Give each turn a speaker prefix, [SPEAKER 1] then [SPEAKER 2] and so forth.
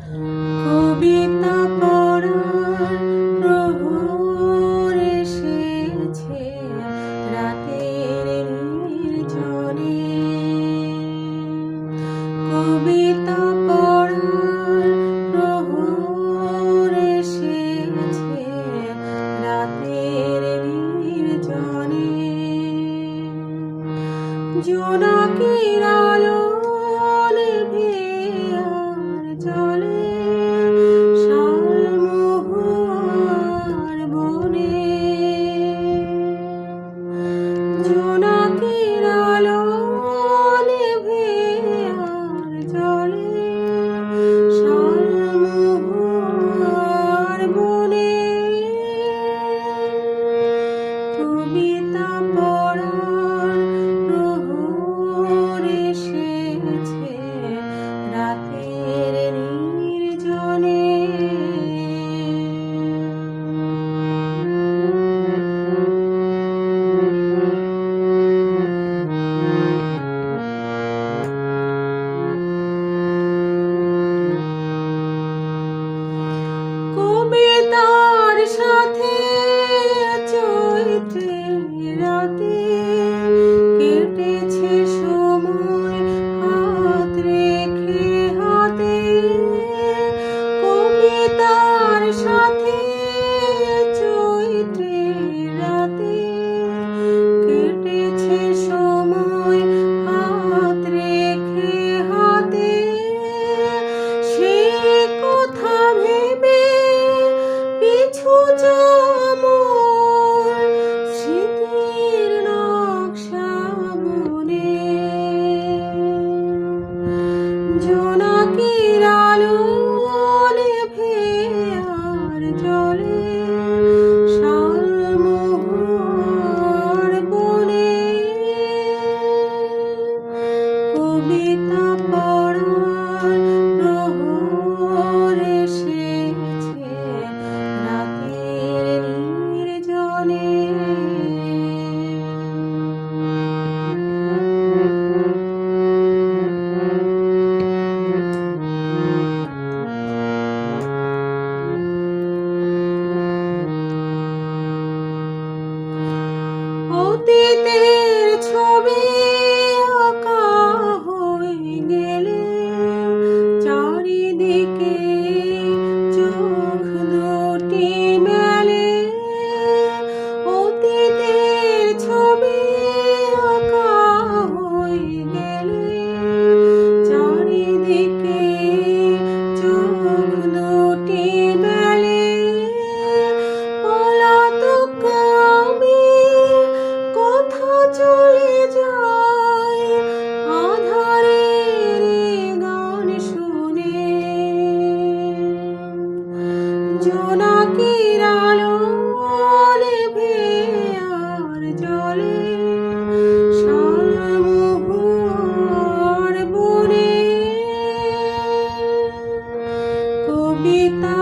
[SPEAKER 1] কবিতা পড়ার প্রহর এসেছে রাতের নির্জনে। কবিতা পড়ার প্রহর এসেছে রাতের নির্জনে। জোনাকির আলো নেভে আর জ্বলে শালমহুয়ার বনে। জোনাকির আলো নেভে আর জ্বলে শালমহুয়ার বনে। কবিতা পড়ার প্রহর এসেছে রাতের নির্জনে। কবিতার সাথে চৈত্রের রাতে কেটেছে সময় হাত রেখে হাতে। কবিতার সাথে চৈত্রের রাতে কেটেছে সময় হাত রেখে হাতে। সেই কথা ভেবে পিছু যামর স্মৃতির নকশা বনে। জোনাকির আলো নেভে আর জ্বলে শালমহুয়ার বনে। কবিতা পড়ার প্রহর এসেছে রাতের নির্জনে। অতীতের ছবি আঁকা হয়ে গেলে চারিদিকে চোখ দুটি মেলে। অতীতের ছবি আঁকা হয়ে গেলে চারিদিকে চোখ দুটি মেলে। পলাতক আমি কথা চলে যায় আঁধারের গান শুনে। জোনাকির আলো নেভে আর জ্বলে শালমহুয়ার বনে। কবিতা